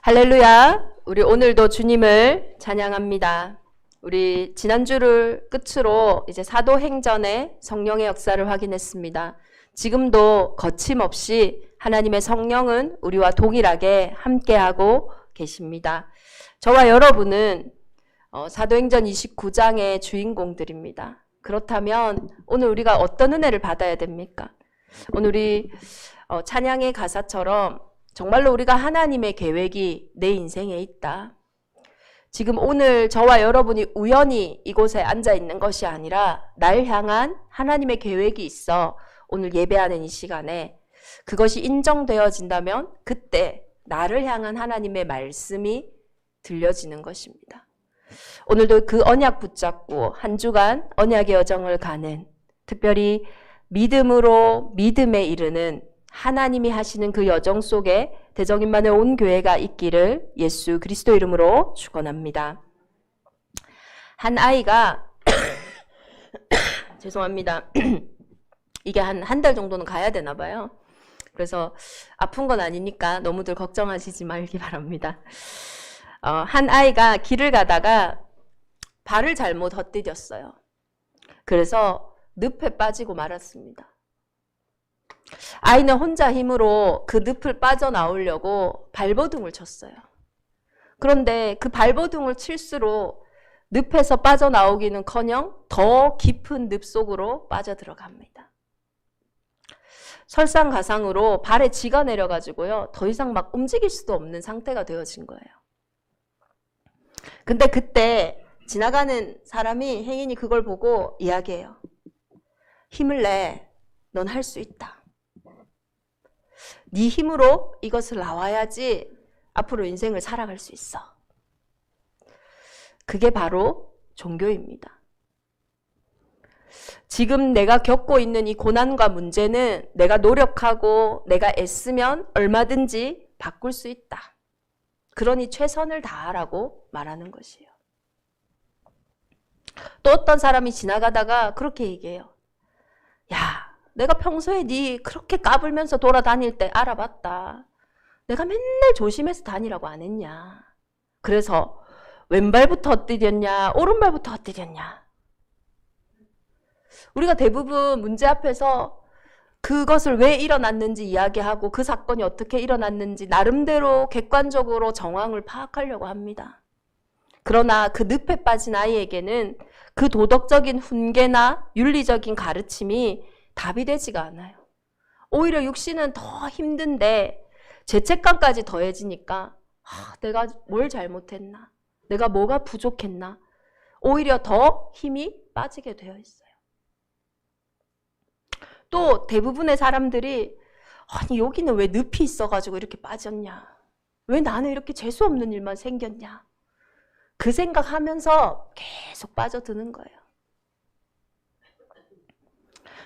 할렐루야. 우리 오늘도 주님을 찬양합니다. 우리 지난주를 끝으로 이제 사도행전의 성령의 역사를 확인했습니다. 지금도 거침없이 하나님의 성령은 우리와 동일하게 함께하고 계십니다. 저와 여러분은 사도행전 29장의 주인공들입니다. 그렇다면 오늘 우리가 어떤 은혜를 받아야 됩니까? 오늘 우리 찬양의 가사처럼 정말로 우리가 하나님의 계획이 내 인생에 있다. 지금 오늘 저와 여러분이 우연히 이곳에 앉아 있는 것이 아니라 날 향한 하나님의 계획이 있어 오늘 예배하는 이 시간에 그것이 인정되어진다면 그때 나를 향한 하나님의 말씀이 들려지는 것입니다. 오늘도 그 언약 붙잡고 한 주간 언약의 여정을 가는, 특별히 믿음으로 믿음에 이르는 하나님이 하시는 그 여정 속에 대정인만의 온 교회가 있기를 예수 그리스도 이름으로 축원합니다. 한 아이가 죄송합니다. 이게 한 달 정도는 가야 되나 봐요. 그래서 아픈 건 아니니까 너무들 걱정하시지 말기 바랍니다. 한 아이가 길을 가다가 발을 잘못 헛디뎠어요. 그래서 늪에 빠지고 말았습니다. 아이는 혼자 힘으로 그 늪을 빠져나오려고 발버둥을 쳤어요. 그런데 그 발버둥을 칠수록 늪에서 빠져나오기는커녕 더 깊은 늪 속으로 빠져들어갑니다. 설상가상으로 발에 쥐가 내려가지고요. 더 이상 막 움직일 수도 없는 상태가 되어진 거예요. 근데 그때 지나가는 사람이 행인이 그걸 보고 이야기해요. 힘을 내. 넌 할 수 있다. 네 힘으로 이것을 나와야지 앞으로 인생을 살아갈 수 있어. 그게 바로 종교입니다. 지금 내가 겪고 있는 이 고난과 문제는 내가 노력하고 내가 애쓰면 얼마든지 바꿀 수 있다. 그러니 최선을 다하라고 말하는 것이에요. 또 어떤 사람이 지나가다가 그렇게 얘기해요. 야, 내가 평소에 네 그렇게 까불면서 돌아다닐 때 알아봤다. 내가 맨날 조심해서 다니라고 안 했냐. 그래서 왼발부터 헛디뎠냐, 오른발부터 헛디뎠냐. 우리가 대부분 문제 앞에서 그것을 왜 일어났는지 이야기하고 그 사건이 어떻게 일어났는지 나름대로 객관적으로 정황을 파악하려고 합니다. 그러나 그 늪에 빠진 아이에게는 그 도덕적인 훈계나 윤리적인 가르침이 답이 되지가 않아요. 오히려 육신은 더 힘든데 죄책감까지 더해지니까 내가 뭘 잘못했나? 내가 뭐가 부족했나? 오히려 더 힘이 빠지게 되어 있어요. 또 대부분의 사람들이 아니 여기는 왜 늪이 있어가지고 이렇게 빠졌냐? 왜 나는 이렇게 재수없는 일만 생겼냐? 그 생각하면서 계속 빠져드는 거예요.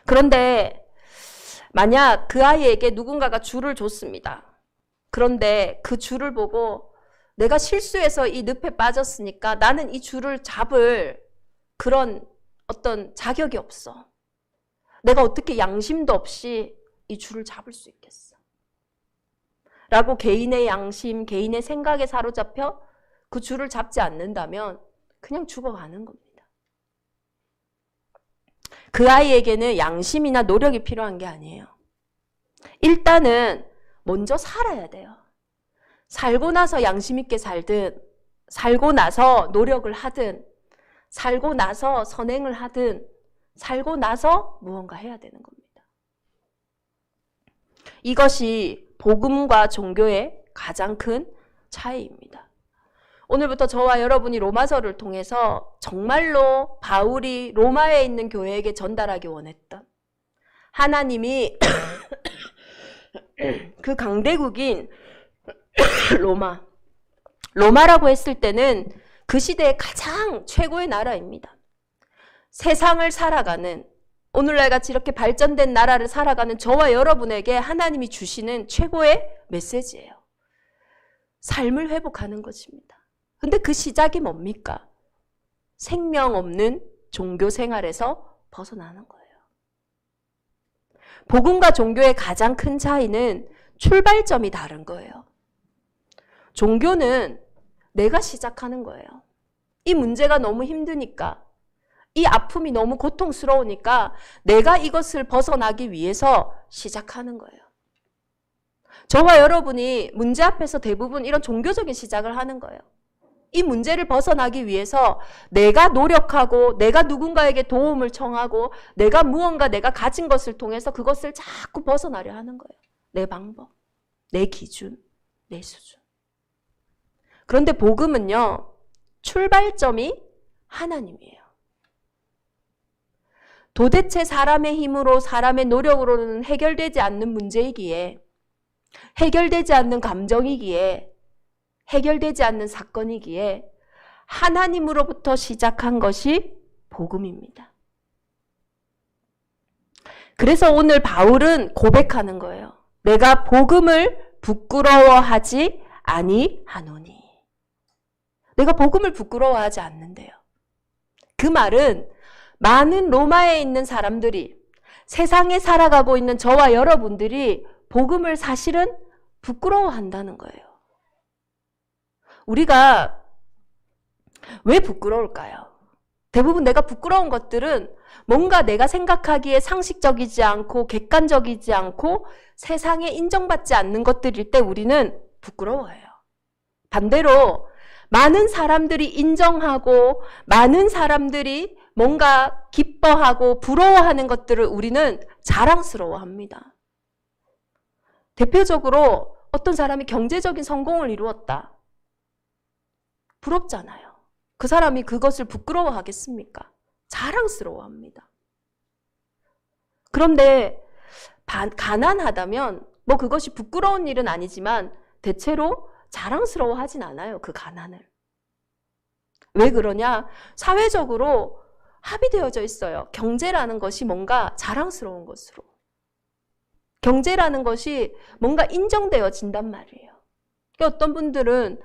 그런데 만약 그 아이에게 누군가가 줄을 줬습니다. 그런데 그 줄을 보고 내가 실수해서 이 늪에 빠졌으니까 나는 이 줄을 잡을 그런 어떤 자격이 없어. 내가 어떻게 양심도 없이 이 줄을 잡을 수 있겠어. 라고 개인의 양심, 개인의 생각에 사로잡혀 그 줄을 잡지 않는다면 그냥 죽어가는 겁니다. 그 아이에게는 양심이나 노력이 필요한 게 아니에요. 일단은 먼저 살아야 돼요. 살고 나서 양심 있게 살든, 살고 나서 노력을 하든, 살고 나서 선행을 하든, 살고 나서 무언가 해야 되는 겁니다. 이것이 복음과 종교의 가장 큰 차이입니다. 오늘부터 저와 여러분이 로마서를 통해서 정말로 바울이 로마에 있는 교회에게 전달하기 원했던 하나님이 그 강대국인 로마라고 했을 때는 그 시대의 가장 최고의 나라입니다. 세상을 살아가는, 오늘날 같이 이렇게 발전된 나라를 살아가는 저와 여러분에게 하나님이 주시는 최고의 메시지예요. 삶을 회복하는 것입니다. 근데 그 시작이 뭡니까? 생명 없는 종교 생활에서 벗어나는 거예요. 복음과 종교의 가장 큰 차이는 출발점이 다른 거예요. 종교는 내가 시작하는 거예요. 이 문제가 너무 힘드니까, 이 아픔이 너무 고통스러우니까 내가 이것을 벗어나기 위해서 시작하는 거예요. 저와 여러분이 문제 앞에서 대부분 이런 종교적인 시작을 하는 거예요. 이 문제를 벗어나기 위해서 내가 노력하고 내가 누군가에게 도움을 청하고 내가 무언가 내가 가진 것을 통해서 그것을 자꾸 벗어나려 하는 거예요. 내 방법, 내 기준, 내 수준. 그런데 복음은요, 출발점이 하나님이에요. 도대체 사람의 힘으로 사람의 노력으로는 해결되지 않는 문제이기에, 해결되지 않는 감정이기에, 해결되지 않는 사건이기에 하나님으로부터 시작한 것이 복음입니다. 그래서 오늘 바울은 고백하는 거예요. 내가 복음을 부끄러워하지 아니하노니. 내가 복음을 부끄러워하지 않는데요. 그 말은 많은 로마에 있는 사람들이, 세상에 살아가고 있는 저와 여러분들이 복음을 사실은 부끄러워한다는 거예요. 우리가 왜 부끄러울까요? 대부분 내가 부끄러운 것들은 뭔가 내가 생각하기에 상식적이지 않고 객관적이지 않고 세상에 인정받지 않는 것들일 때 우리는 부끄러워해요. 반대로 많은 사람들이 인정하고 많은 사람들이 뭔가 기뻐하고 부러워하는 것들을 우리는 자랑스러워합니다. 대표적으로 어떤 사람이 경제적인 성공을 이루었다. 부럽잖아요. 그 사람이 그것을 부끄러워하겠습니까? 자랑스러워합니다. 그런데 가난하다면 뭐 그것이 부끄러운 일은 아니지만 대체로 자랑스러워하진 않아요. 그 가난을. 왜 그러냐? 사회적으로 합의되어져 있어요. 경제라는 것이 뭔가 자랑스러운 것으로. 경제라는 것이 뭔가 인정되어진단 말이에요. 어떤 분들은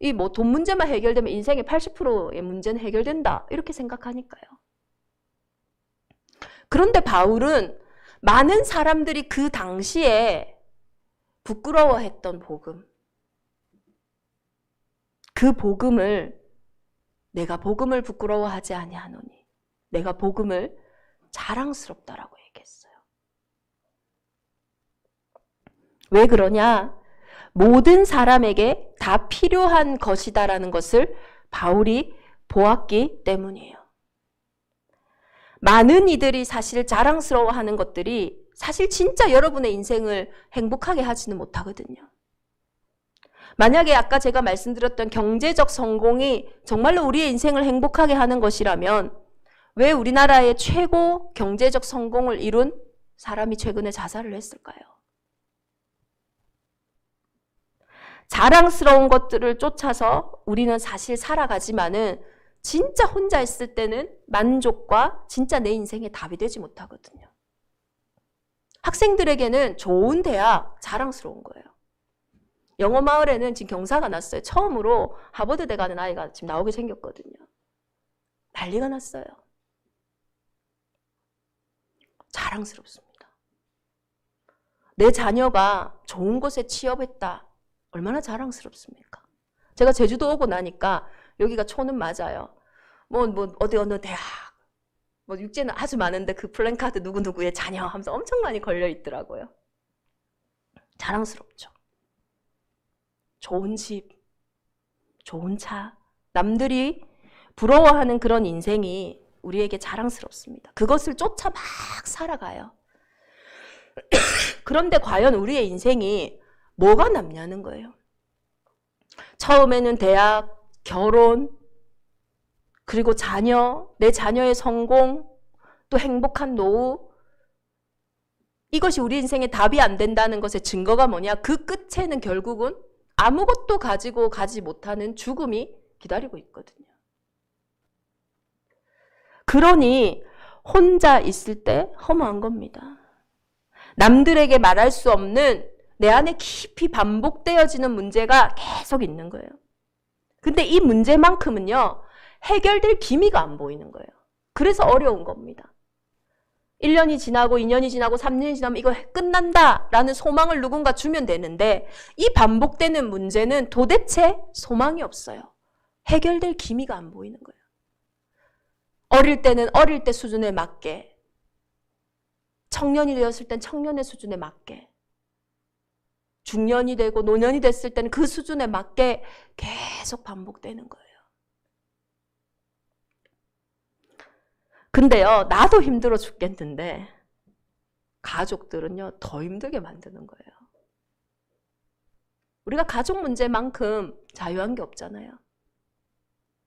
이 뭐 돈 문제만 해결되면 인생의 80%의 문제는 해결된다. 이렇게 생각하니까요. 그런데 바울은 많은 사람들이 그 당시에 부끄러워했던 복음, 그 복음을 내가 복음을 부끄러워하지 아니하노니 내가 복음을 자랑스럽다라고 얘기했어요. 왜 그러냐? 모든 사람에게 다 필요한 것이다라는 것을 바울이 보았기 때문이에요. 많은 이들이 사실 자랑스러워하는 것들이 사실 진짜 여러분의 인생을 행복하게 하지는 못하거든요. 만약에 아까 제가 말씀드렸던 경제적 성공이 정말로 우리의 인생을 행복하게 하는 것이라면 왜 우리나라의 최고 경제적 성공을 이룬 사람이 최근에 자살을 했을까요? 자랑스러운 것들을 쫓아서 우리는 사실 살아가지만은 진짜 혼자 있을 때는 만족과 진짜 내 인생의 답이 되지 못하거든요. 학생들에게는 좋은 대학 자랑스러운 거예요. 영어 마을에는 지금 경사가 났어요. 처음으로 하버드대 가는 아이가 지금 나오게 생겼거든요. 난리가 났어요. 자랑스럽습니다. 내 자녀가 좋은 곳에 취업했다. 얼마나 자랑스럽습니까? 제가 제주도 오고 나니까 여기가 초는 맞아요. 어디 어느 대학, 육지는 아주 많은데 그 플랜카드 누구누구의 자녀 하면서 엄청 많이 걸려 있더라고요. 자랑스럽죠. 좋은 집, 좋은 차, 남들이 부러워하는 그런 인생이 우리에게 자랑스럽습니다. 그것을 쫓아 막 살아가요. 그런데 과연 우리의 인생이 뭐가 남냐는 거예요. 처음에는 대학, 결혼, 그리고 자녀, 내 자녀의 성공, 또 행복한 노후. 이것이 우리 인생의 답이 안 된다는 것의 증거가 뭐냐? 그 끝에는 결국은 아무것도 가지고 가지 못하는 죽음이 기다리고 있거든요. 그러니 혼자 있을 때 허무한 겁니다. 남들에게 말할 수 없는 내 안에 깊이 반복되어지는 문제가 계속 있는 거예요. 근데 이 문제만큼은요, 해결될 기미가 안 보이는 거예요. 그래서 어려운 겁니다. 1년이 지나고 2년이 지나고 3년이 지나면 이거 끝난다라는 소망을 누군가 주면 되는데 이 반복되는 문제는 도대체 소망이 없어요. 해결될 기미가 안 보이는 거예요. 어릴 때는 어릴 때 수준에 맞게, 청년이 되었을 땐 청년의 수준에 맞게, 중년이 되고 노년이 됐을 때는 그 수준에 맞게 계속 반복되는 거예요. 근데요, 나도 힘들어 죽겠는데 가족들은요, 더 힘들게 만드는 거예요. 우리가 가족 문제만큼 자유한 게 없잖아요.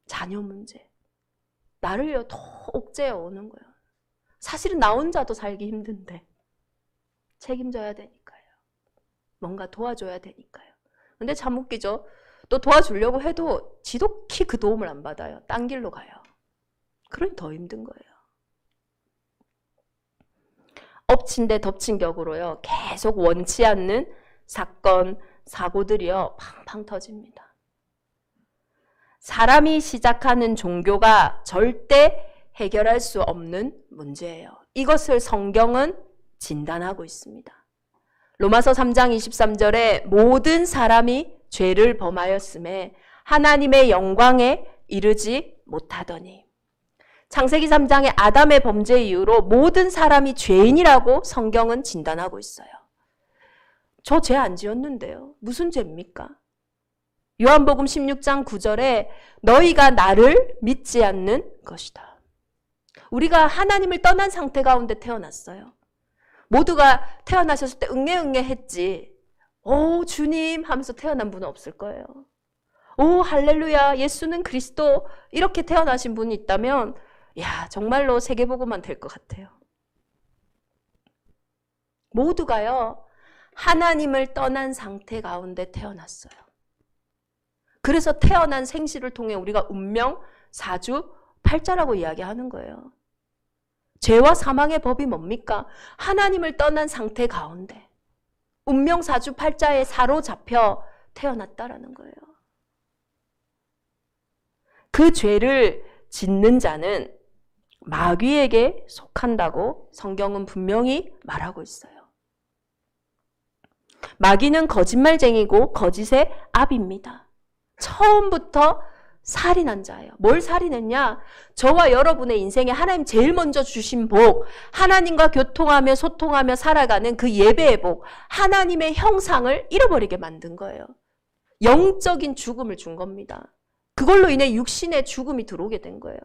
자녀 문제. 나를요, 더 옥죄어 오는 거예요. 사실은 나 혼자도 살기 힘든데 책임져야 되니까요. 뭔가 도와줘야 되니까요. 근데 참 웃기죠. 또 도와주려고 해도 지독히 그 도움을 안 받아요. 딴 길로 가요. 그러니 더 힘든 거예요. 엎친 데 덮친 격으로요. 계속 원치 않는 사건, 사고들이요. 팡팡 터집니다. 사람이 시작하는 종교가 절대 해결할 수 없는 문제예요. 이것을 성경은 진단하고 있습니다. 로마서 3장 23절에 모든 사람이 죄를 범하였음에 하나님의 영광에 이르지 못하더니, 창세기 3장의 아담의 범죄 이후로 모든 사람이 죄인이라고 성경은 진단하고 있어요. 저 죄 안 지었는데요. 무슨 죄입니까? 요한복음 16장 9절에 너희가 나를 믿지 않는 것이다. 우리가 하나님을 떠난 상태 가운데 태어났어요. 모두가 태어나셨을 때 응애 했지. 오 주님 하면서 태어난 분은 없을 거예요. 오 할렐루야 예수는 그리스도 이렇게 태어나신 분이 있다면 야 정말로 세계복음만 될 것 같아요. 모두가요 하나님을 떠난 상태 가운데 태어났어요. 그래서 태어난 생시를 통해 우리가 운명, 사주, 팔자라고 이야기하는 거예요. 죄와 사망의 법이 뭡니까? 하나님을 떠난 상태 가운데 운명, 사주, 팔자에 사로잡혀 태어났다라는 거예요. 그 죄를 짓는 자는 마귀에게 속한다고 성경은 분명히 말하고 있어요. 마귀는 거짓말쟁이고 거짓의 압입니다. 처음부터 살인한 자예요. 뭘 살인했냐? 저와 여러분의 인생에 하나님 제일 먼저 주신 복, 하나님과 교통하며 소통하며 살아가는 그 예배의 복, 하나님의 형상을 잃어버리게 만든 거예요. 영적인 죽음을 준 겁니다. 그걸로 인해 육신의 죽음이 들어오게 된 거예요.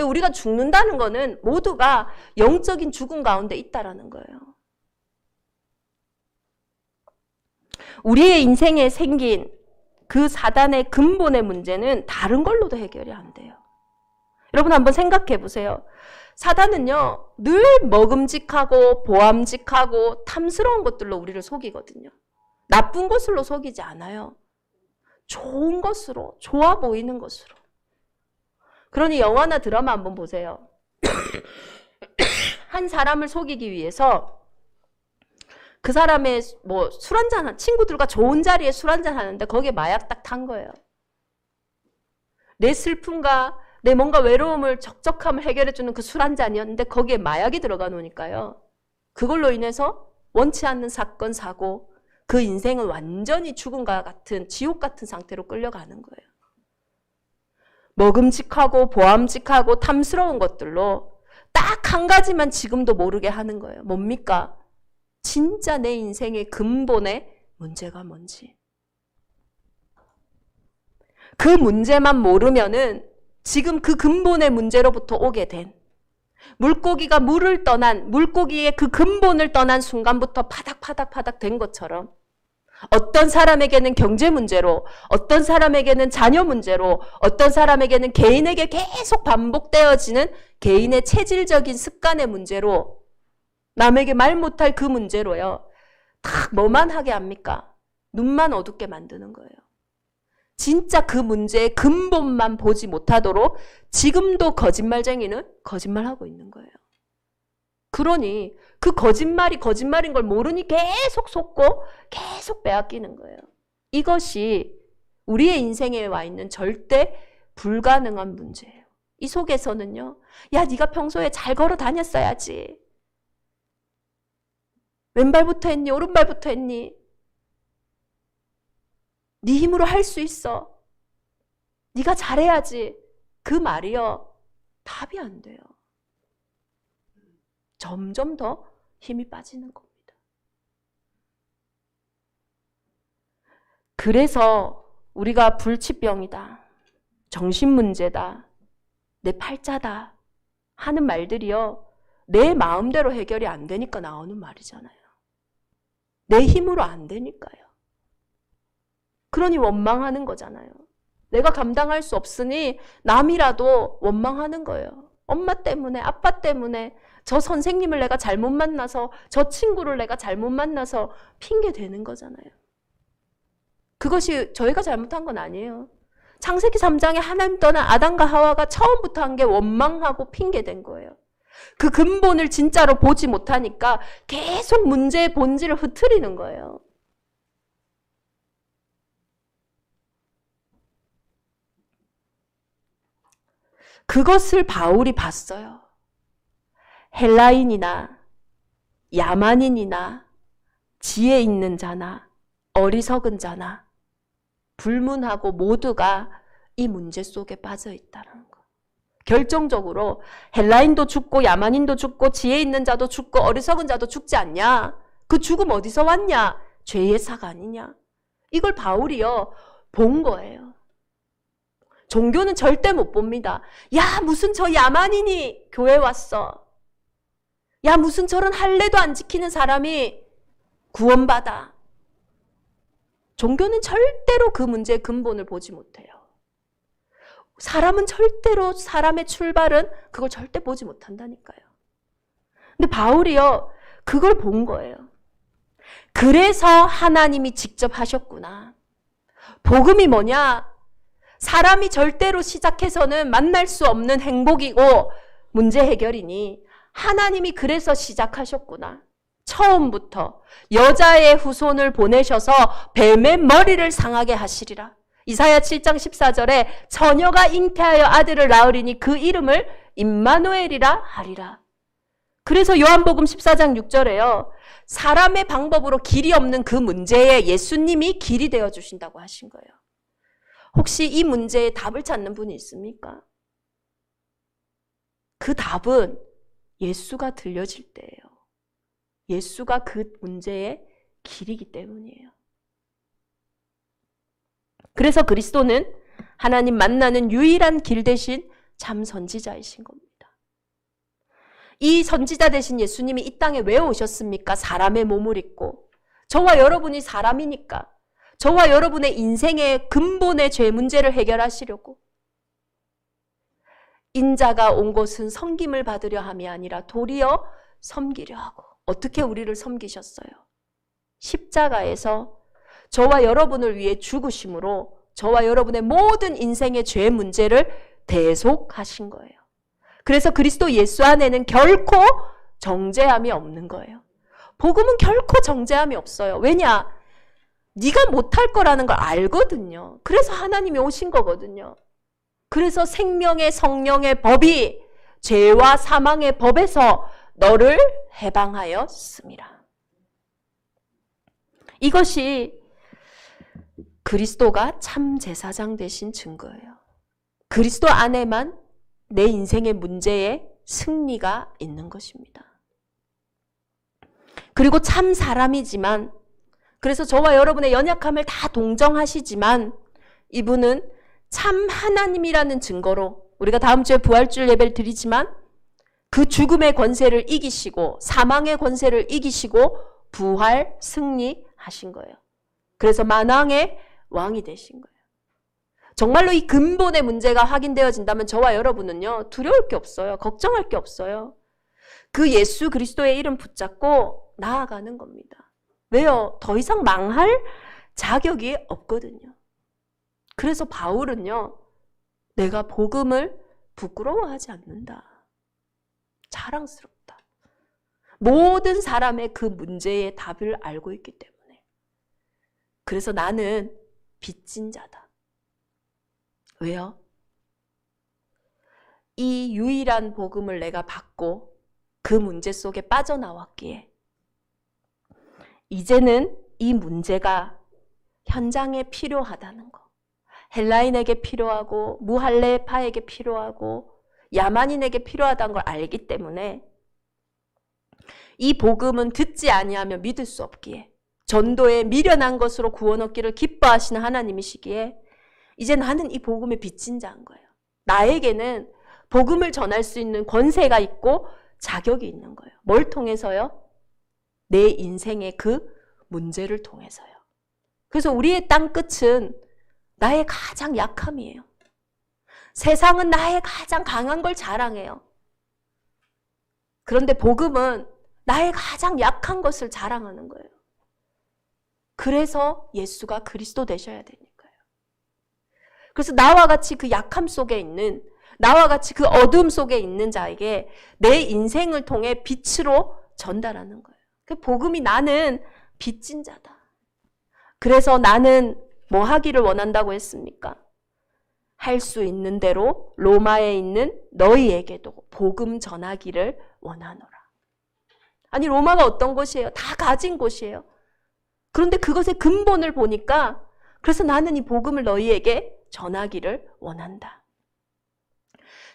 우리가 죽는다는 거는 모두가 영적인 죽음 가운데 있다라는 거예요. 우리의 인생에 생긴 그 사단의 근본의 문제는 다른 걸로도 해결이 안 돼요. 여러분 한번 생각해 보세요. 사단은요 늘 먹음직하고 보암직하고 탐스러운 것들로 우리를 속이거든요. 나쁜 것으로 속이지 않아요. 좋은 것으로, 좋아 보이는 것으로. 그러니 영화나 드라마 한번 보세요. 한 사람을 속이기 위해서 그 사람의 뭐 술 한잔, 친구들과 좋은 자리에 술 한잔 하는데 거기에 마약 딱 탄 거예요. 내 슬픔과 내 뭔가 외로움을 적적함을 해결해주는 그 술 한잔이었는데 거기에 마약이 들어가 놓으니까요. 그걸로 인해서 원치 않는 사건, 사고, 그 인생은 완전히 죽음과 같은 지옥 같은 상태로 끌려가는 거예요. 먹음직하고 보암직하고 탐스러운 것들로 딱 한 가지만 지금도 모르게 하는 거예요. 뭡니까? 진짜 내 인생의 근본의 문제가 뭔지. 그 문제만 모르면은 지금 그 근본의 문제로부터 오게 된 물고기가 물을 떠난 물고기의 그 근본을 떠난 순간부터 파닥파닥 된 것처럼 어떤 사람에게는 경제 문제로, 어떤 사람에게는 자녀 문제로, 어떤 사람에게는 개인에게 계속 반복되어지는 개인의 체질적인 습관의 문제로 남에게 말 못할 그 문제로요. 딱 뭐만 하게 합니까? 눈만 어둡게 만드는 거예요. 진짜 그 문제의 근본만 보지 못하도록 지금도 거짓말쟁이는 거짓말하고 있는 거예요. 그러니 그 거짓말이 거짓말인 걸 모르니 계속 속고 계속 빼앗기는 거예요. 이것이 우리의 인생에 와 있는 절대 불가능한 문제예요. 이 속에서는요. 야 네가 평소에 잘 걸어 다녔어야지. 왼발부터 했니? 오른발부터 했니? 네 힘으로 할 수 있어. 네가 잘해야지. 그 말이요. 답이 안 돼요. 점점 더 힘이 빠지는 겁니다. 그래서 우리가 불치병이다, 정신문제다, 내 팔자다 하는 말들이요, 내 마음대로 해결이 안 되니까 나오는 말이잖아요. 내 힘으로 안 되니까요. 그러니 원망하는 거잖아요. 내가 감당할 수 없으니 남이라도 원망하는 거예요. 엄마 때문에, 아빠 때문에, 저 선생님을 내가 잘못 만나서, 저 친구를 내가 잘못 만나서 핑계 대는 거잖아요. 그것이 저희가 잘못한 건 아니에요. 창세기 3장에 하나님 떠난 아담과 하와가 처음부터 한 게 원망하고 핑계 댄 거예요. 그 근본을 진짜로 보지 못하니까 계속 문제의 본질을 흐트리는 거예요. 그것을 바울이 봤어요. 헬라인이나 야만인이나 지혜 있는 자나 어리석은 자나 불문하고 모두가 이 문제 속에 빠져 있다는 거. 결정적으로 헬라인도 죽고 야만인도 죽고 지혜 있는 자도 죽고 어리석은 자도 죽지 않냐? 그 죽음 어디서 왔냐? 죄의 삭 아니냐? 이걸 바울이요 본 거예요. 종교는 절대 못 봅니다. 야, 무슨 저 야만인이 교회 왔어. 야, 무슨 저런 할례도 안 지키는 사람이 구원받아. 종교는 절대로 그 문제의 근본을 보지 못해요. 사람은 절대로, 사람의 출발은 그걸 절대 보지 못한다니까요. 근데 바울이요 그걸 본 거예요. 그래서 하나님이 직접 하셨구나. 복음이 뭐냐? 사람이 절대로 시작해서는 만날 수 없는 행복이고 문제 해결이니 하나님이 그래서 시작하셨구나. 처음부터 여자의 후손을 보내셔서 뱀의 머리를 상하게 하시리라. 이사야 7장 14절에 처녀가 잉태하여 아들을 낳으리니 그 이름을 임마누엘이라 하리라. 그래서 요한복음 14장 6절에요. 사람의 방법으로 길이 없는 그 문제에 예수님이 길이 되어 주신다고 하신 거예요. 혹시 이 문제에 답을 찾는 분이 있습니까? 그 답은 예수가 들려질 때예요. 예수가 그 문제의 길이기 때문이에요. 그래서 그리스도는 하나님 만나는 유일한 길 대신 참 선지자이신 겁니다. 이 선지자 되신 예수님이 이 땅에 왜 오셨습니까? 사람의 몸을 입고. 저와 여러분이 사람이니까. 저와 여러분의 인생의 근본의 죄 문제를 해결하시려고. 인자가 온 것은 섬김을 받으려 함이 아니라 도리어 섬기려 하고. 어떻게 우리를 섬기셨어요? 십자가에서 저와 여러분을 위해 죽으심으로 저와 여러분의 모든 인생의 죄 문제를 대속하신 거예요. 그래서 그리스도 예수 안에는 결코 정죄함이 없는 거예요. 복음은 결코 정죄함이 없어요. 왜냐? 네가 못할 거라는 걸 알거든요. 그래서 하나님이 오신 거거든요. 그래서 생명의 성령의 법이 죄와 사망의 법에서 너를 해방하였습니다. 이것이 그리스도가 참 제사장 되신 증거예요. 그리스도 안에만 내 인생의 문제에 승리가 있는 것입니다. 그리고 참 사람이지만, 그래서 저와 여러분의 연약함을 다 동정하시지만 이분은 참 하나님이라는 증거로, 우리가 다음 주에 부활주일 예배를 드리지만 그 죽음의 권세를 이기시고 사망의 권세를 이기시고 부활 승리하신 거예요. 그래서 만왕의 왕이 되신 거예요. 정말로 이 근본의 문제가 확인되어진다면 저와 여러분은요 두려울 게 없어요. 걱정할 게 없어요. 그 예수 그리스도의 이름 붙잡고 나아가는 겁니다. 왜요? 더 이상 망할 자격이 없거든요. 그래서 바울은요, 내가 복음을 부끄러워하지 않는다. 자랑스럽다. 모든 사람의 그 문제의 답을 알고 있기 때문에. 그래서 나는 빚진 자다. 왜요? 이 유일한 복음을 내가 받고 그 문제 속에 빠져나왔기에 이제는 이 문제가 현장에 필요하다는 거. 헬라인에게 필요하고 무할레파에게 필요하고 야만인에게 필요하다는 걸 알기 때문에 이 복음은 듣지 아니하면 믿을 수 없기에 전도에 미련한 것으로 구원 얻기를 기뻐하시는 하나님이시기에 이제 나는 이 복음에 빚진 자인 거예요. 나에게는 복음을 전할 수 있는 권세가 있고 자격이 있는 거예요. 뭘 통해서요? 내 인생의 그 문제를 통해서요. 그래서 우리의 땅끝은 나의 가장 약함이에요. 세상은 나의 가장 강한 걸 자랑해요. 그런데 복음은 나의 가장 약한 것을 자랑하는 거예요. 그래서 예수가 그리스도 되셔야 되니까요. 그래서 나와 같이 그 약함 속에 있는, 나와 같이 그 어둠 속에 있는 자에게 내 인생을 통해 빛으로 전달하는 거예요. 그 복음이 나는 빚진 자다. 그래서 나는 뭐 하기를 원한다고 했습니까? 할 수 있는 대로 로마에 있는 너희에게도 복음 전하기를 원하노라. 아니, 로마가 어떤 곳이에요? 다 가진 곳이에요. 그런데 그것의 근본을 보니까 그래서 나는 이 복음을 너희에게 전하기를 원한다.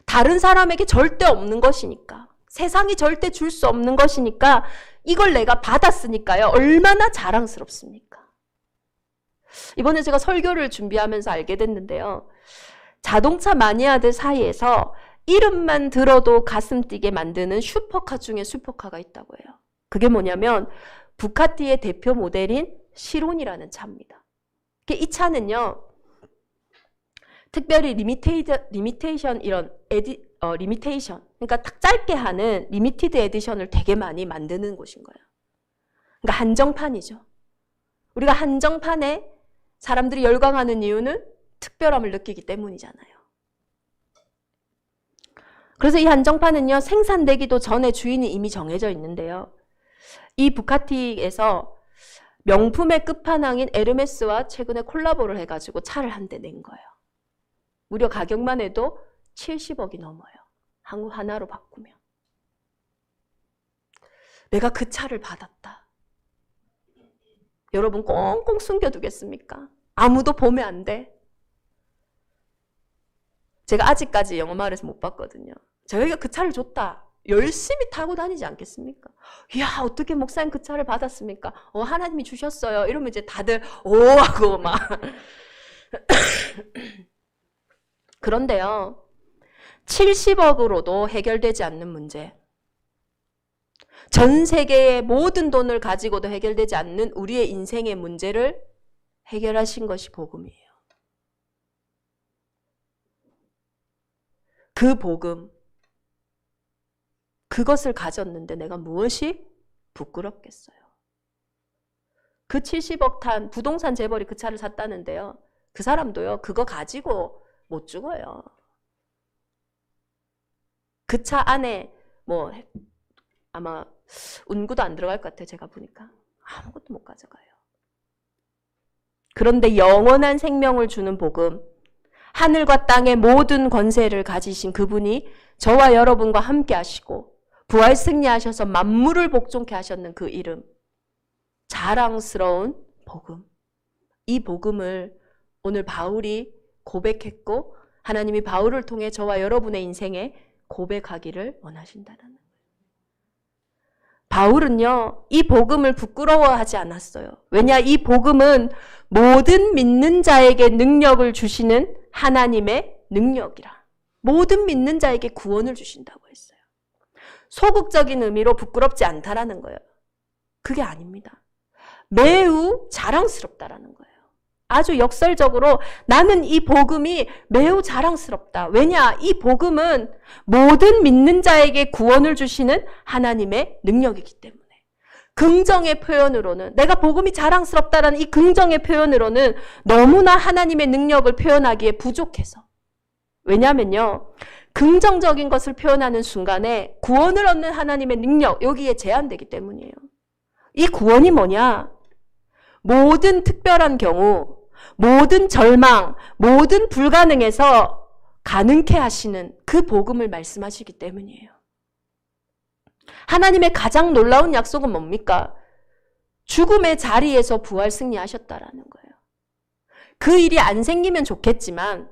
다른 사람에게 절대 없는 것이니까, 세상이 절대 줄 수 없는 것이니까 이걸 내가 받았으니까요. 얼마나 자랑스럽습니까? 이번에 제가 설교를 준비하면서 알게 됐는데요. 자동차 마니아들 사이에서 이름만 들어도 가슴 뛰게 만드는 슈퍼카 중에 슈퍼카가 있다고 해요. 그게 뭐냐면 부카티의 대표 모델인 시론이라는 차입니다. 이 차는요, 특별히 리미테이션 그러니까 딱 짧게 하는 리미티드 에디션을 되게 많이 만드는 곳인 거예요. 그러니까 한정판이죠. 우리가 한정판에 사람들이 열광하는 이유는 특별함을 느끼기 때문이잖아요. 그래서 이 한정판은요, 생산되기도 전에 주인이 이미 정해져 있는데요. 이 부카티에서 명품의 끝판왕인 에르메스와 최근에 콜라보를 해가지고 차를 한 대 낸 거예요. 무려 가격만 해도 70억이 넘어요. 한국 하나로 바꾸면. 내가 그 차를 받았다. 여러분 꽁꽁 숨겨두겠습니까? 아무도 보면 안 돼. 제가 아직까지 영어마을에서 못 봤거든요. 저희가 그 차를 줬다. 열심히 타고 다니지 않겠습니까? 이야, 어떻게 목사님 그 차를 받았습니까? 하나님이 주셨어요. 이러면 이제 다들 오 하고 막. 그런데요, 70억으로도 해결되지 않는 문제, 전 세계의 모든 돈을 가지고도 해결되지 않는 우리의 인생의 문제를 해결하신 것이 복음이에요. 그 복음, 그것을 가졌는데 내가 무엇이 부끄럽겠어요? 그 70억 탄 부동산 재벌이 그 차를 샀다는데요. 그 사람도요, 그거 가지고 못 죽어요. 그 차 안에 뭐 아마 운구도 안 들어갈 것 같아요. 제가 보니까 아무것도 못 가져가요. 그런데 영원한 생명을 주는 복음, 하늘과 땅의 모든 권세를 가지신 그분이 저와 여러분과 함께 하시고 부활 승리하셔서 만물을 복종케 하셨는 그 이름, 자랑스러운 복음. 이 복음을 오늘 바울이 고백했고 하나님이 바울을 통해 저와 여러분의 인생에 고백하기를 원하신다는 거예요. 바울은요, 이 복음을 부끄러워하지 않았어요. 왜냐, 이 복음은 모든 믿는 자에게 능력을 주시는 하나님의 능력이라. 모든 믿는 자에게 구원을 주신다고 했어요. 소극적인 의미로 부끄럽지 않다라는 거예요. 그게 아닙니다. 매우 자랑스럽다라는 거예요. 아주 역설적으로 나는 이 복음이 매우 자랑스럽다. 왜냐? 이 복음은 모든 믿는 자에게 구원을 주시는 하나님의 능력이기 때문에. 긍정의 표현으로는, 내가 복음이 자랑스럽다라는 이 긍정의 표현으로는 너무나 하나님의 능력을 표현하기에 부족해서. 왜냐면요, 긍정적인 것을 표현하는 순간에 구원을 얻는 하나님의 능력, 여기에 제한되기 때문이에요. 이 구원이 뭐냐? 모든 특별한 경우, 모든 절망, 모든 불가능에서 가능케 하시는 그 복음을 말씀하시기 때문이에요. 하나님의 가장 놀라운 약속은 뭡니까? 죽음의 자리에서 부활 승리하셨다라는 거예요. 그 일이 안 생기면 좋겠지만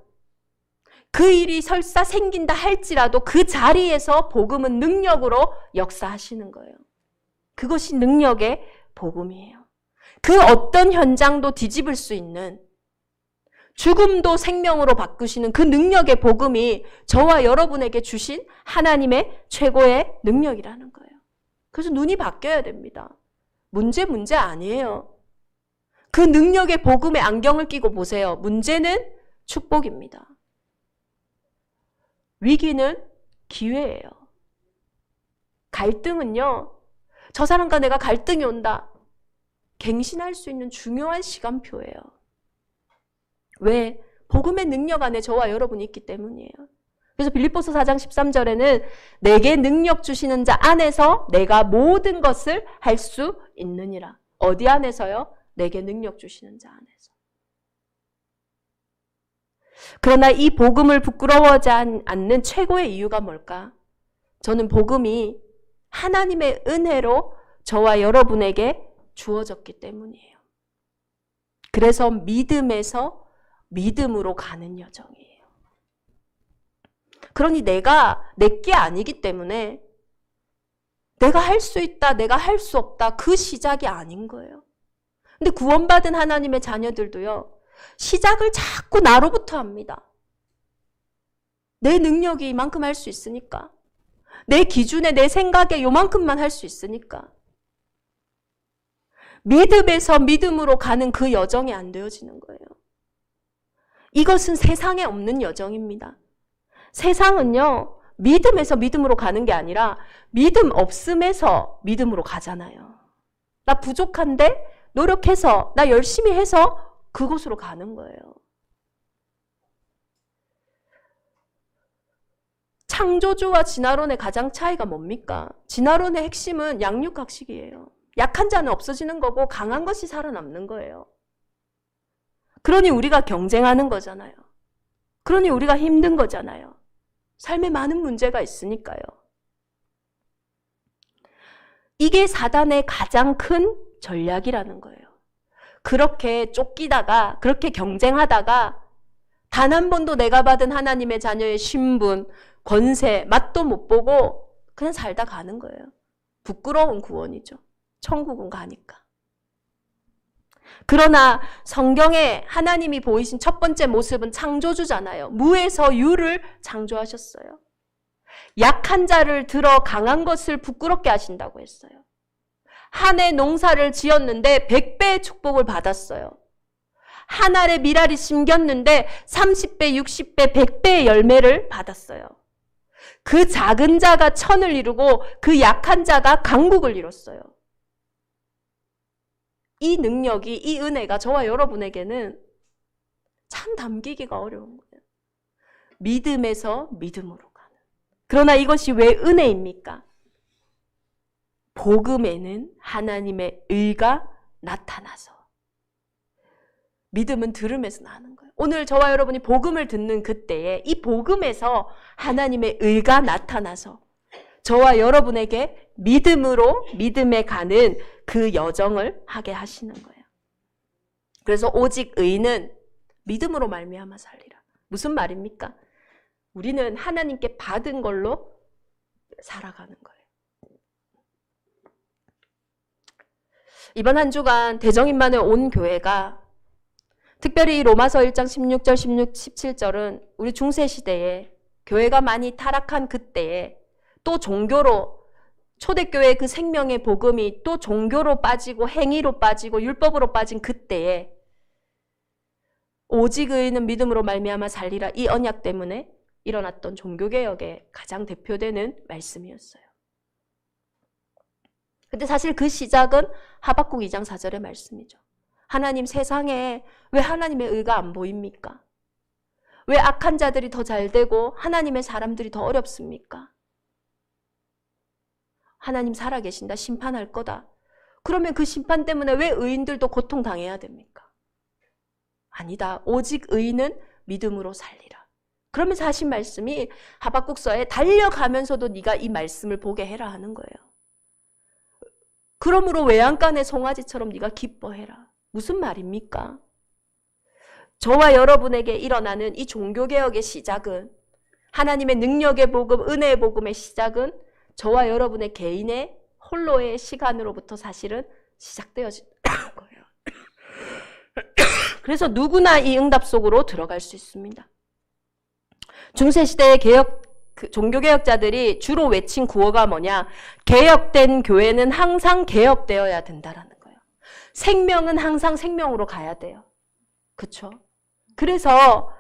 그 일이 설사 생긴다 할지라도 그 자리에서 복음은 능력으로 역사하시는 거예요. 그것이 능력의 복음이에요. 그 어떤 현장도 뒤집을 수 있는, 죽음도 생명으로 바꾸시는 그 능력의 복음이 저와 여러분에게 주신 하나님의 최고의 능력이라는 거예요. 그래서 눈이 바뀌어야 됩니다. 문제 아니에요. 그 능력의 복음의 안경을 끼고 보세요. 문제는 축복입니다. 위기는 기회예요. 갈등은요, 저 사람과 내가 갈등이 온다, 갱신할 수 있는 중요한 시간표예요. 왜? 복음의 능력 안에 저와 여러분이 있기 때문이에요. 그래서 빌립보서 4장 13절에는 내게 능력 주시는 자 안에서 내가 모든 것을 할 수 있느니라. 어디 안에서요? 내게 능력 주시는 자 안에서. 그러나 이 복음을 부끄러워하지 않는 최고의 이유가 뭘까? 저는 복음이 하나님의 은혜로 저와 여러분에게 주어졌기 때문이에요. 그래서 믿음에서 믿음으로 가는 여정이에요. 그러니 내가 내게 아니기 때문에 내가 할 수 있다, 내가 할 수 없다, 그 시작이 아닌 거예요. 근데 구원받은 하나님의 자녀들도요, 시작을 자꾸 나로부터 합니다. 내 능력이 이만큼 할 수 있으니까, 내 기준에 내 생각에 요만큼만 할 수 있으니까, 믿음에서 믿음으로 가는 그 여정이 안 되어지는 거예요. 이것은 세상에 없는 여정입니다. 세상은요, 믿음에서 믿음으로 가는 게 아니라 믿음 없음에서 믿음으로 가잖아요. 나 부족한데 노력해서, 나 열심히 해서 그곳으로 가는 거예요. 창조주와 진화론의 가장 차이가 뭡니까? 진화론의 핵심은 양육학식이에요. 약한 자는 없어지는 거고 강한 것이 살아남는 거예요. 그러니 우리가 경쟁하는 거잖아요. 그러니 우리가 힘든 거잖아요. 삶에 많은 문제가 있으니까요. 이게 사단의 가장 큰 전략이라는 거예요. 그렇게 쫓기다가, 그렇게 경쟁하다가 단 한 번도 내가 받은 하나님의 자녀의 신분, 권세, 맛도 못 보고 그냥 살다 가는 거예요. 부끄러운 구원이죠. 천국은 가니까. 그러나 성경에 하나님이 보이신 첫 번째 모습은 창조주잖아요. 무에서 유를 창조하셨어요. 약한 자를 들어 강한 것을 부끄럽게 하신다고 했어요. 한 해 농사를 지었는데 100배의 축복을 받았어요. 한 알의 밀알이 심겼는데 30배, 60배, 100배의 열매를 받았어요. 그 작은 자가 천을 이루고 그 약한 자가 강국을 이뤘어요. 이 능력이, 이 은혜가 저와 여러분에게는 참 담기기가 어려운 거예요. 믿음에서 믿음으로 가는. 그러나 이것이 왜 은혜입니까? 복음에는 하나님의 의가 나타나서. 믿음은 들음에서 나는 거예요. 오늘 저와 여러분이 복음을 듣는 그때에 이 복음에서 하나님의 의가 나타나서 저와 여러분에게 믿음으로 믿음에 가는 그 여정을 하게 하시는 거예요. 그래서 오직 의는 믿음으로 말미암아 살리라. 무슨 말입니까? 우리는 하나님께 받은 걸로 살아가는 거예요. 이번 한 주간 대정인만에 온 교회가, 특별히 로마서 1장 16절, 17절은 우리 중세시대에 교회가 많이 타락한 그때에 또 종교로, 초대교회의 그 생명의 복음이 또 종교로 빠지고 행위로 빠지고 율법으로 빠진 그때에 오직 의인은 믿음으로 말미암아 살리라, 이 언약 때문에 일어났던 종교개혁의 가장 대표되는 말씀이었어요. 근데 사실 그 시작은 하박국 2장 4절의 말씀이죠. 하나님, 세상에 왜 하나님의 의가 안 보입니까? 왜 악한 자들이 더 잘되고 하나님의 사람들이 더 어렵습니까? 하나님 살아계신다, 심판할 거다. 그러면 그 심판 때문에 왜 의인들도 고통당해야 됩니까? 아니다. 오직 의인은 믿음으로 살리라. 그러면서 하신 말씀이 하박국서에 달려가면서도 네가 이 말씀을 보게 해라 하는 거예요. 그러므로 외양간의 송아지처럼 네가 기뻐해라. 무슨 말입니까? 저와 여러분에게 일어나는 이 종교개혁의 시작은, 하나님의 능력의 복음, 은혜의 복음의 시작은 저와 여러분의 개인의 홀로의 시간으로부터 사실은 시작되어지는 거예요. 그래서 누구나 이 응답 속으로 들어갈 수 있습니다. 중세시대의 종교개혁자들이 주로 외친 구호가 뭐냐? 개혁된 교회는 항상 개혁되어야 된다라는 거예요. 생명은 항상 생명으로 가야 돼요. 그렇죠? 그래서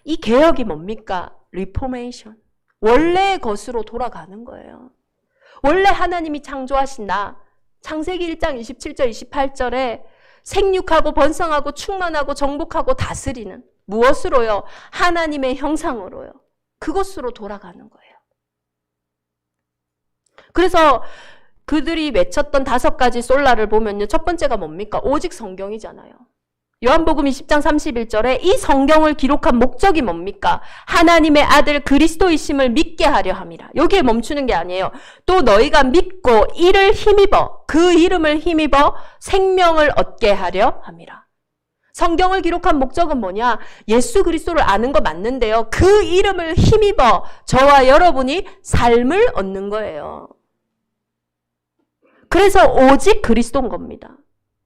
이 개혁이 뭡니까? 리포메이션. 원래의 것으로 돌아가는 거예요. 원래 하나님이 창조하신 나, 창세기 1장 27절 28절에 생육하고 번성하고 충만하고 정복하고 다스리는, 무엇으로요? 하나님의 형상으로요. 그것으로 돌아가는 거예요. 그래서 그들이 외쳤던 5가지 솔라를 보면요. 첫 번째가 뭡니까? 오직 성경이잖아요. 요한복음 20장 31절에 이 성경을 기록한 목적이 뭡니까? 하나님의 아들 그리스도이심을 믿게 하려 함이라. 여기에 멈추는 게 아니에요. 또 너희가 믿고 이를 힘입어, 그 이름을 힘입어 생명을 얻게 하려 함이라. 성경을 기록한 목적은 뭐냐? 예수 그리스도를 아는 거 맞는데요. 그 이름을 힘입어 저와 여러분이 삶을 얻는 거예요. 그래서 오직 그리스도인 겁니다.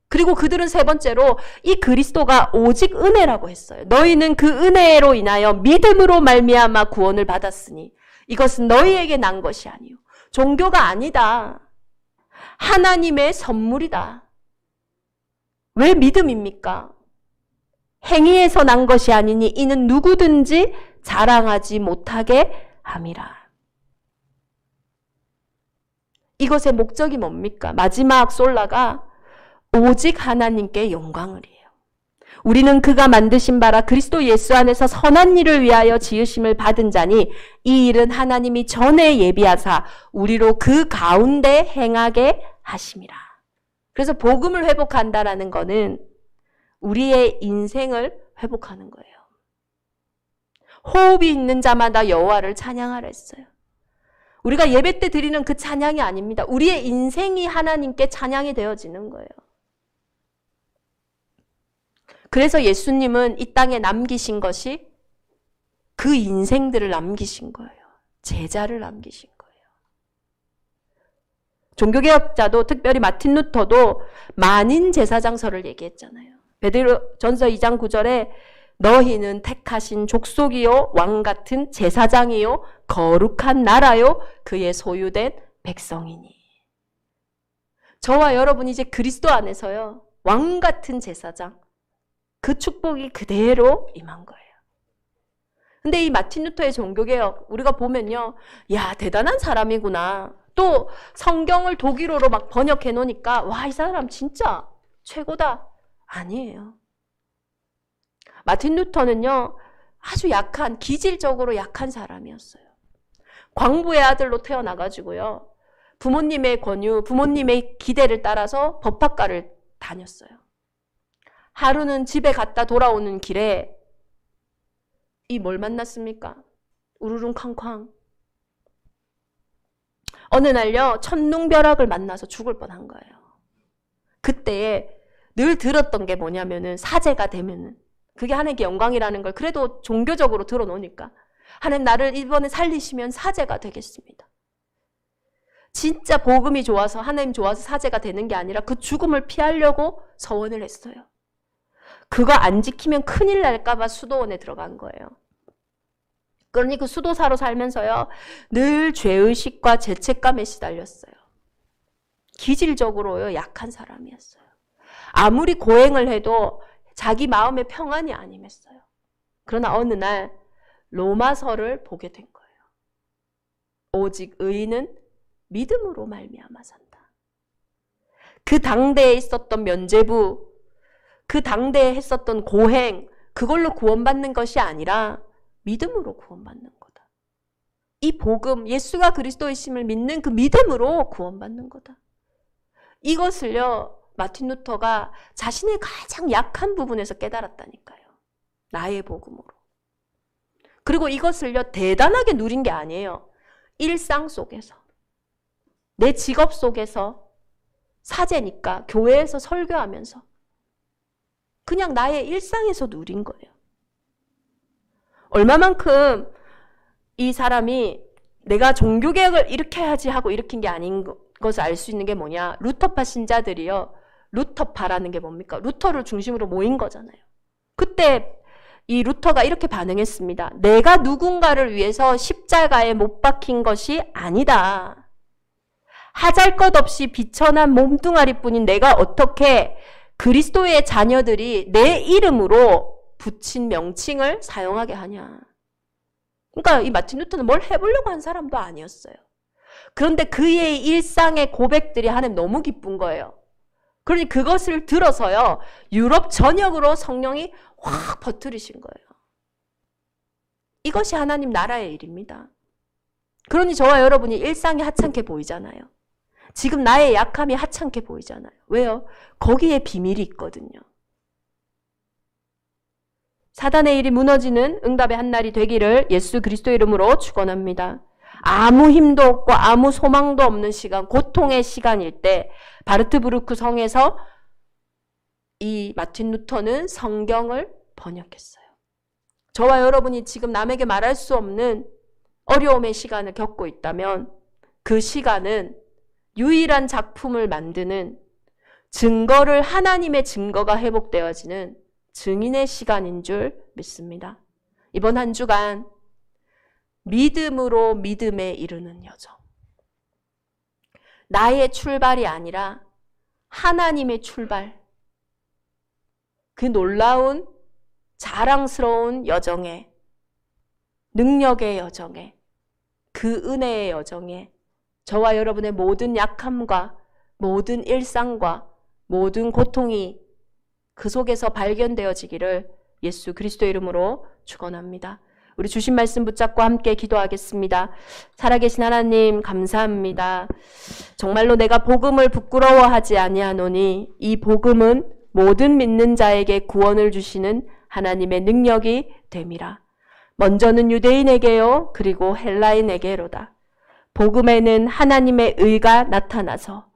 그리고 그들은 세 번째로 이 그리스도가 오직 은혜라고 했어요. 너희는 그 은혜로 인하여 믿음으로 말미암아 구원을 받았으니 이것은 너희에게 난 것이 아니요. 종교가 아니다. 하나님의 선물이다. 왜 믿음입니까? 행위에서 난 것이 아니니 이는 누구든지 자랑하지 못하게 함이라. 이것의 목적이 뭡니까? 마지막 솔라가 오직 하나님께 영광을 해요. 우리는 그가 만드신 바라 그리스도 예수 안에서 선한 일을 위하여 지으심을 받은 자니 이 일은 하나님이 전에 예비하사 우리로 그 가운데 행하게 하심이라. 그래서 복음을 회복한다라는 거는 우리의 인생을 회복하는 거예요. 호흡이 있는 자마다 여호와를 찬양하라 했어요. 우리가 예배 때 드리는 그 찬양이 아닙니다. 우리의 인생이 하나님께 찬양이 되어지는 거예요. 그래서 예수님은 이 땅에 남기신 것이 그 인생들을 남기신 거예요. 제자를 남기신 거예요. 종교개혁자도 특별히 마틴 루터도 만인 제사장서를 얘기했잖아요. 베드로전서 2장 9절에 너희는 택하신 족속이요 왕 같은 제사장이요 거룩한 나라요 그의 소유된 백성이니. 저와 여러분이 이제 그리스도 안에서요 왕 같은 제사장, 그 축복이 그대로 임한 거예요. 근데 이 마틴 루터의 종교개혁 우리가 보면요, 야 대단한 사람이구나. 또 성경을 독일어로 막 번역해 놓으니까 와 이 사람 진짜 최고다. 아니에요. 마틴 루터는요 아주 약한, 기질적으로 약한 사람이었어요. 광부의 아들로 태어나가지고요 부모님의 권유, 부모님의 기대를 따라서 법학과를 다녔어요. 하루는 집에 갔다 돌아오는 길에 이 뭘 만났습니까? 우르릉 쾅쾅. 어느 날요 천둥벼락을 만나서 죽을 뻔한 거예요. 그때에 늘 들었던 게 뭐냐면은 사제가 되면은 그게 하나님께 영광이라는 걸 그래도 종교적으로 들어놓으니까 하나님 나를 이번에 살리시면 사제가 되겠습니다. 진짜 복음이 좋아서 하나님 좋아서 사제가 되는 게 아니라 그 죽음을 피하려고 서원을 했어요. 그거 안 지키면 큰일 날까 봐 수도원에 들어간 거예요. 그러니 그 수도사로 살면서요 늘 죄의식과 죄책감에 시달렸어요. 기질적으로요 약한 사람이었어요. 아무리 고행을 해도 자기 마음의 평안이 아니었어요. 그러나 어느 날 로마서를 보게 된 거예요. 오직 의인은 믿음으로 말미암아 산다. 그 당대에 있었던 면죄부, 그 당대에 했었던 고행, 그걸로 구원받는 것이 아니라 믿음으로 구원받는 거다. 이 복음, 예수가 그리스도이심을 믿는 그 믿음으로 구원받는 거다. 이것을요 마틴 루터가 자신의 가장 약한 부분에서 깨달았다니까요. 나의 복음으로. 그리고 이것을요 대단하게 누린 게 아니에요. 일상 속에서, 내 직업 속에서, 사제니까 교회에서 설교하면서 그냥 나의 일상에서 누린 거예요. 얼마만큼 이 사람이 내가 종교개혁을 이렇게 해야지 하고 일으킨 게 아닌 것을 알 수 있는 게 뭐냐. 루터파 신자들이요. 루터파라는 게 뭡니까? 루터를 중심으로 모인 거잖아요. 그때 이 루터가 이렇게 반응했습니다. 내가 누군가를 위해서 십자가에 못 박힌 것이 아니다. 하잘것없이 비천한 몸뚱아리뿐인 내가 어떻게 그리스도의 자녀들이 내 이름으로 붙인 명칭을 사용하게 하냐. 그러니까 이 마틴 루터는 뭘 해보려고 한 사람도 아니었어요. 그런데 그의 일상의 고백들이 하나님 너무 기쁜 거예요. 그러니 그것을 들어서요, 유럽 전역으로 성령이 확 퍼뜨리신 거예요. 이것이 하나님 나라의 일입니다. 그러니 저와 여러분이 일상이 하찮게 보이잖아요. 지금 나의 약함이 하찮게 보이잖아요. 왜요? 거기에 비밀이 있거든요. 사단의 일이 무너지는 응답의 한날이 되기를 예수 그리스도 이름으로 축원합니다. 아무 힘도 없고 아무 소망도 없는 시간, 고통의 시간일 때 바르트부르크 성에서 이 마틴 루터는 성경을 번역했어요. 저와 여러분이 지금 남에게 말할 수 없는 어려움의 시간을 겪고 있다면 그 시간은 유일한 작품을 만드는 증거를 하나님의 증거가 회복되어지는 증인의 시간인 줄 믿습니다. 이번 한 주간 믿음으로 믿음에 이르는 여정. 나의 출발이 아니라 하나님의 출발. 그 놀라운 자랑스러운 여정에, 능력의 여정에, 그 은혜의 여정에 저와 여러분의 모든 약함과 모든 일상과 모든 고통이 그 속에서 발견되어지기를 예수 그리스도 이름으로 축원합니다. 우리 주신 말씀 붙잡고 함께 기도하겠습니다. 살아계신 하나님 감사합니다. 정말로 내가 복음을 부끄러워하지 아니하노니 이 복음은 모든 믿는 자에게 구원을 주시는 하나님의 능력이 됨이라. 먼저는 유대인에게요, 그리고 헬라인에게로다. 복음에는 하나님의 의가 나타나서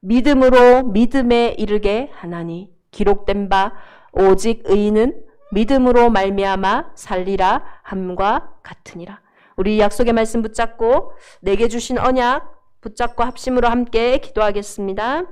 믿음으로 믿음에 이르게 하나니 기록된 바 오직 의인은 믿음으로 말미암아 살리라 함과 같으니라. 우리 약속의 말씀 붙잡고 내게 주신 언약 붙잡고 합심으로 함께 기도하겠습니다.